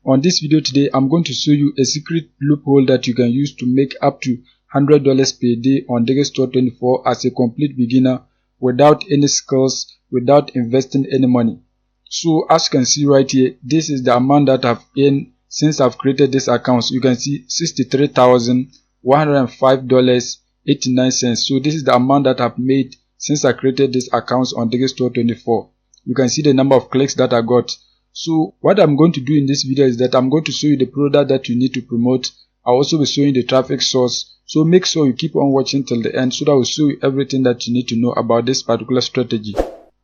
On this video today, I'm going to show you a secret loophole that you can use to make up to $100 per day on Digistore24 as a complete beginner without any skills, without investing any money. So as you can see right here, this is the amount that I've earned since I've created this account. So you can see $63,105.89. So this is the amount that I've made since I created this account on Digistore24. You can see the number of clicks that I got. So what I'm going to do in this video is that I'm going to show you the product that you need to promote. I'll also be showing the traffic source. So make sure you keep on watching till the end so that I will show you everything that you need to know about this particular strategy.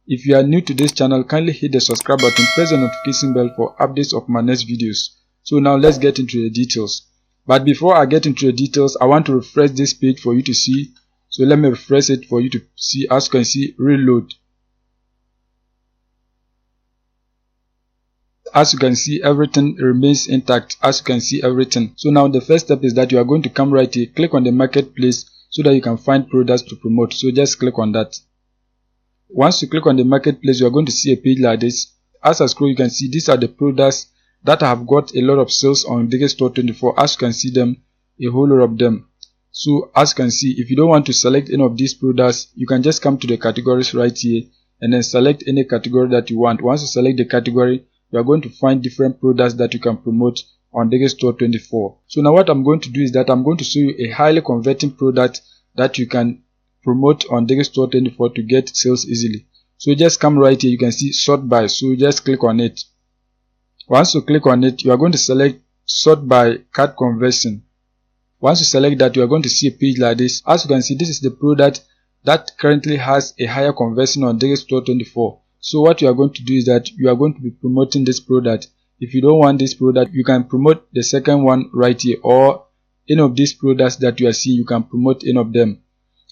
If you are new to this channel, kindly hit the subscribe button, press the notification bell for updates of my next videos. So now let's get into the details. But before I get into the details, I want to refresh this page for you to see. So let me refresh it for you to see. As you can see, reload. As you can see, everything remains intact. As you can see, everything. So now the first step is that you are going to come right here, click on the marketplace so that you can find products to promote. So just click on that. Once you click on the marketplace, you are going to see a page like this. As I scroll, you can see these are the products that have got a lot of sales on Digistore24. As you can see them, a whole lot of them. So as you can see, if you don't want to select any of these products, you can just come to the categories right here and then select any category that you want. Once you select the category, you are going to find different products that you can promote on Digistore24. So now what I'm going to do is that I'm going to show you a highly converting product that you can promote on Digistore24 to get sales easily. So just come right here, you can see sort by. So just click on it. Once you click on it, you are going to select sort by cart conversion. Once you select that, you are going to see a page like this. As you can see, this is the product that currently has a higher conversion on Digistore24. So what you are going to do is that you are going to be promoting this product. If you don't want this product, you can promote the second one right here, or any of these products that you are seeing, you can promote any of them.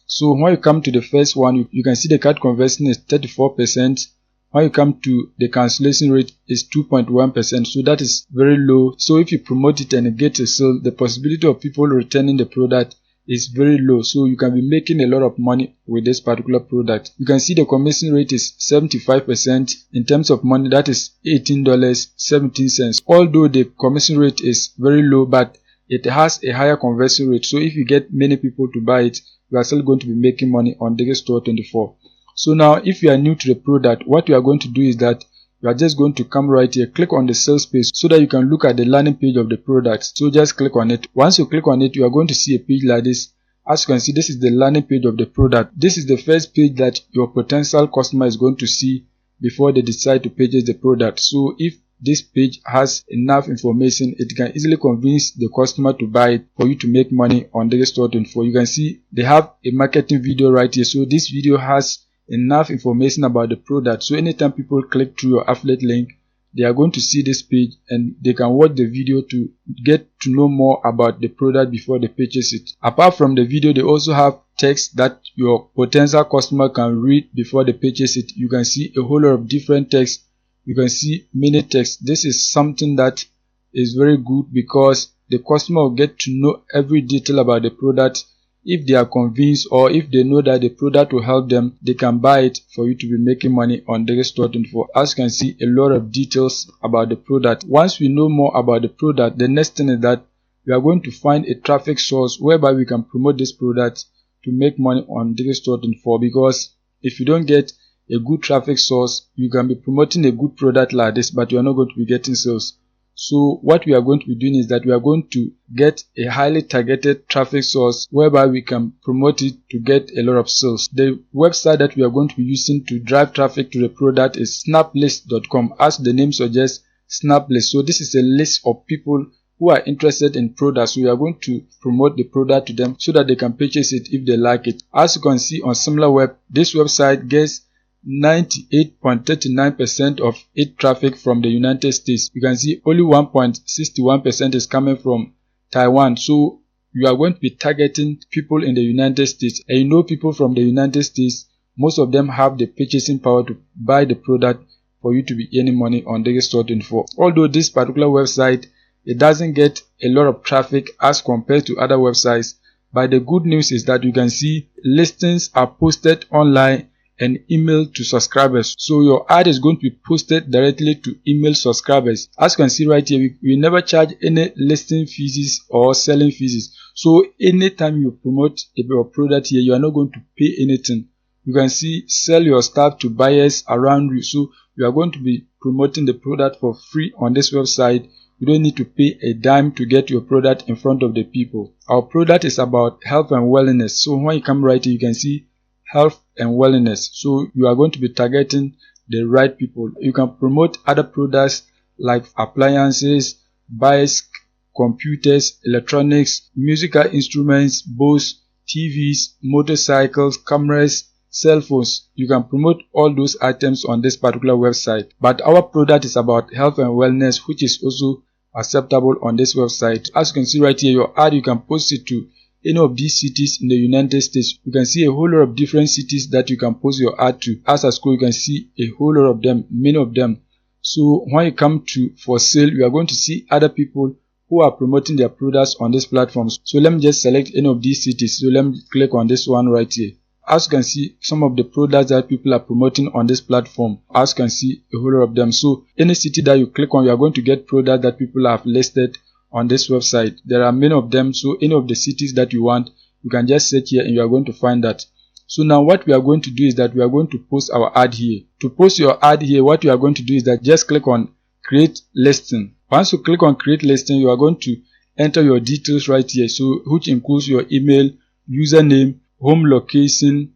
So when you come to the first one, you can see the cart conversion is 34%. When you come to the cancellation rate is 2.1%. So that is very low. So if you promote it and you get a sale, the possibility of people returning the product is very low. So you can be making a lot of money with this particular product. You can see the commission rate is 75%. In terms of money, that is $18.17. Although the commission rate is very low, but it has a higher conversion rate. So if you get many people to buy it, you are still going to be making money on Digistore24. So now if you are new to the product, what you are going to do is that you are just going to come right here, click on the sales page so that you can look at the landing page of the product. So just click on it. Once you click on it, you are going to see a page like this. As you can see, this is the landing page of the product. This is the first page that your potential customer is going to see before they decide to purchase the product. So if this page has enough information, it can easily convince the customer to buy it for you to make money on Digistore24. You can see they have a marketing video right here. So this video has enough information about the product. So anytime people click through your affiliate link, they are going to see this page and they can watch the video to get to know more about the product before they purchase it. Apart from the video, they also have text that your potential customer can read before they purchase it. You can see a whole lot of different text. You can see many text. This is something that is very good because the customer will get to know every detail about the product. If they are convinced or if they know that the product will help them, they can buy it for you to be making money on Digistore24. As you can see, a lot of details about the product. Once we know more about the product, the next thing is that we are going to find a traffic source whereby we can promote this product to make money on Digistore24. Because if you don't get a good traffic source, you can be promoting a good product like this, but you are not going to be getting sales. So what we are going to be doing is that we are going to get a highly targeted traffic source whereby we can promote it to get a lot of sales. The website that we are going to be using to drive traffic to the product is snaplist.com. As the name suggests, Snaplist. So this is a list of people who are interested in products. So we are going to promote the product to them so that they can purchase it if they like it. As you can see on SimilarWeb, this website gets 98.39% of its traffic from the United States. You can see only 1.61% is coming from Taiwan. So you are going to be targeting people in the United States. And you know, people from the United States, most of them have the purchasing power to buy the product for you to be earning money on Digistore24. Although this particular website, it doesn't get a lot of traffic as compared to other websites, but the good news is that you can see listings are posted online an email to subscribers. So your ad is going to be posted directly to email subscribers. As you can see right here, we never charge any listing fees or selling fees. So anytime you promote your product here, you are not going to pay anything. You can see sell your stuff to buyers around you. So you are going to be promoting the product for free on this website. You don't need to pay a dime to get your product in front of the people. Our product is about health and wellness. So when you come right here, you can see health and wellness. So you are going to be targeting the right people. You can promote other products like appliances, bikes, computers, electronics, musical instruments, bows, TVs, motorcycles, cameras, cell phones. You can promote all those items on this particular website. But our product is about health and wellness, which is also acceptable on this website. As you can see right here, your ad, you can post it to any of these cities in the United States. You can see a whole lot of different cities that you can post your ad to. As a scroll, you can see a whole lot of them, many of them. So when you come to for sale, you are going to see other people who are promoting their products on this platform. So let me just select any of these cities. So let me click on this one right here. As you can see, some of the products that people are promoting on this platform, as you can see, a whole lot of them. So any city that you click on, you are going to get products that people have listed on this website. There are many of them. So any of the cities that you want, you can just search here and you are going to find that. So now what we are going to do is that we are going to post our ad here. To post your ad here, what you are going to do is that just click on create listing. Once you click on create listing, you are going to enter your details right here. So which includes your email, username, home location,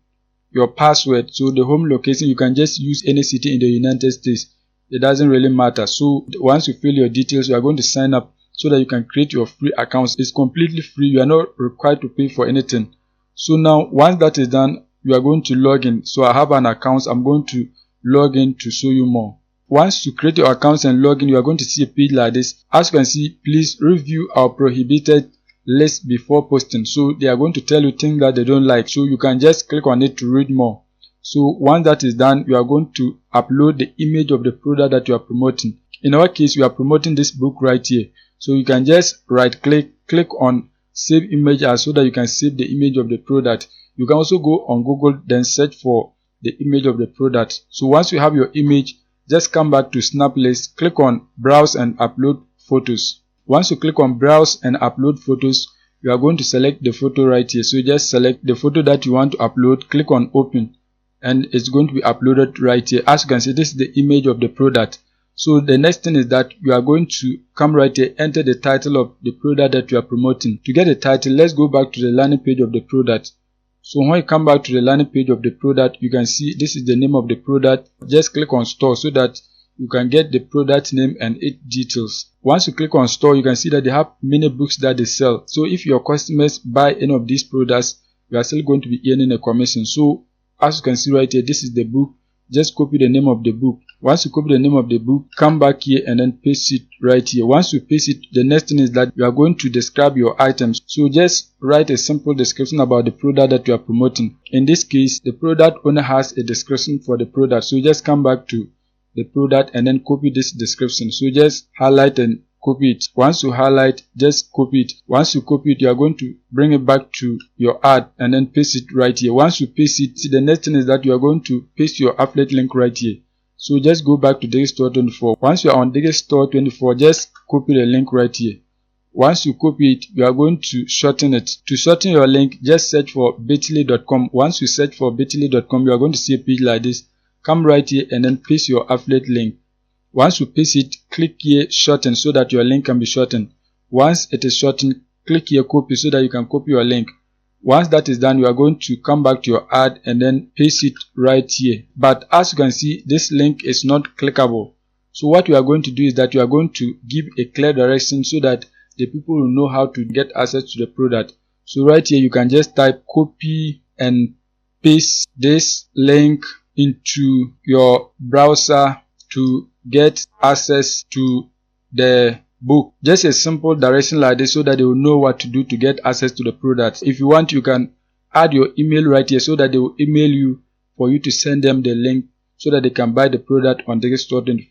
your password. So the home location, you can just use any city in the United States. It doesn't really matter. So once you fill your details, you are going to sign up so that you can create your free accounts. It's completely free. You are not required to pay for anything. So now once that is done, you are going to log in. So I have an account. I'm going to log in to show you more. Once you create your accounts and log in, you are going to see a page like this. As you can see, please review our prohibited list before posting. So they are going to tell you things that they don't like. So you can just click on it to read more. So once that is done, you are going to upload the image of the product that you are promoting. In our case, we are promoting this book right here. So you can just right click on save image as so that you can save the image of the product. You can also go on Google, then search for the image of the product. So once you have your image, just come back to Snap List, click on browse and upload photos. Once you click on browse and upload photos, you are going to select the photo right here. So you just select the photo that you want to upload, click on open, and it's going to be uploaded right here. As you can see, this is the image of the product. So the next thing is that you are going to come right here, enter the title of the product that you are promoting. To get the title, let's go back to the landing page of the product. So when you come back to the landing page of the product, you can see this is the name of the product. Just click on store so that you can get the product name and its details. Once you click on store, you can see that they have many books that they sell. So if your customers buy any of these products, you are still going to be earning a commission. So as you can see right here, this is the book. Just copy the name of the book. Once you copy the name of the book, come back here and then paste it right here. Once you paste it, the next thing is that you are going to describe your items. So just write a simple description about the product that you are promoting. In this case, the product owner has a description for the product. So just come back to the product and then copy this description. So just highlight and copy it. Once you highlight, just copy it. Once you copy it, you are going to bring it back to your ad and then paste it right here. Once you paste it, the next thing is that you are going to paste your affiliate link right here. So just go back to Digistore24. Once you are on Digistore24, just copy the link right here. Once you copy it, you are going to shorten it. To shorten your link, just search for bit.ly.com. Once you search for bit.ly.com, you are going to see a page like this. Come right here and then paste your affiliate link. Once you paste it, click here shorten so that your link can be shortened. Once it is shortened, click here copy so that you can copy your link. Once that is done, you are going to come back to your ad and then paste it right here. But as you can see, this link is not clickable. So what you are going to do is that you are going to give a clear direction so that the people will know how to get access to the product. So right here, you can just type copy and paste this link into your browser to get access to the book. Just a simple direction like this so that they will know what to do to get access to the product. If you want, you can add your email right here so that they will email you for you to send them the link so that they can buy the product on Digistore24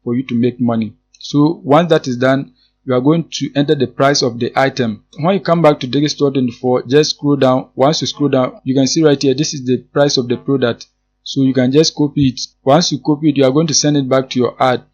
for you to make money. So once that is done, you are going to enter the price of the item. When you come back to Digistore24, just scroll down. Once you scroll down, you can see right here, this is the price of the product. So you can just copy it. Once you copy it, you are going to send it back to your ad,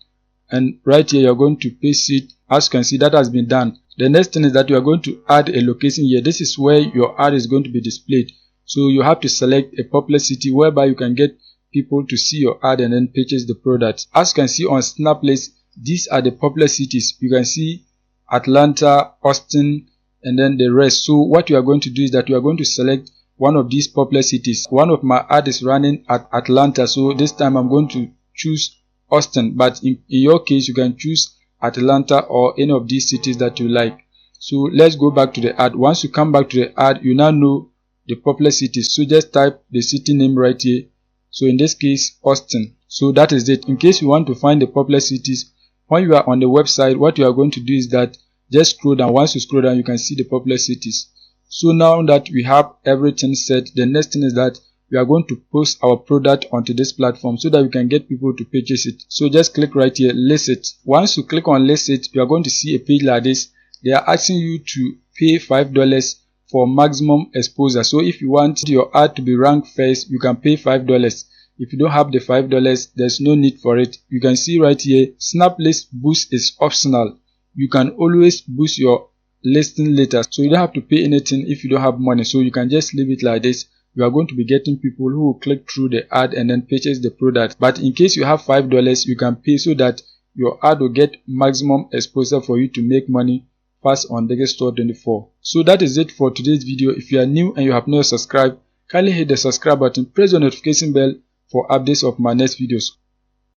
and right here you are going to paste it. As you can see, that has been done. The next thing is that you are going to add a location here. This is where your ad is going to be displayed. So you have to select a popular city whereby you can get people to see your ad and then purchase the product. As you can see on SnapList, these are the popular cities. You can see Atlanta, Austin, and then the rest. So what you are going to do is that you are going to select one of these popular cities. One of my ad is running at Atlanta, so this time I'm going to choose Austin, but in your case you can choose Atlanta or any of these cities that you like. So let's go back to the ad. Once you come back to the ad, you now know the popular cities, so just type the city name right here. So in this case, Austin. So that is it. In case you want to find the popular cities, when you are on the website, what you are going to do is that just scroll down. Once you scroll down, you can see the popular cities. So now that we have everything set, the next thing is that we are going to post our product onto this platform so that we can get people to purchase it. So just click right here, list it. Once you click on list it, you are going to see a page like this. They are asking you to pay $5 for maximum exposure. So if you want your ad to be ranked first, you can pay $5. If you don't have the $5, there's no need for it. You can see right here, SnapList boost is optional. You can always boost your listing later, so you don't have to pay anything if you don't have money. So you can just leave it like this. You are going to be getting people who will click through the ad and then purchase the product. But in case you have $5, you can pay so that your ad will get maximum exposure for you to make money fast on Digistore24. So that is it for today's video. If you are new and you have not subscribed, kindly hit the subscribe button, press the notification bell for updates of my next videos.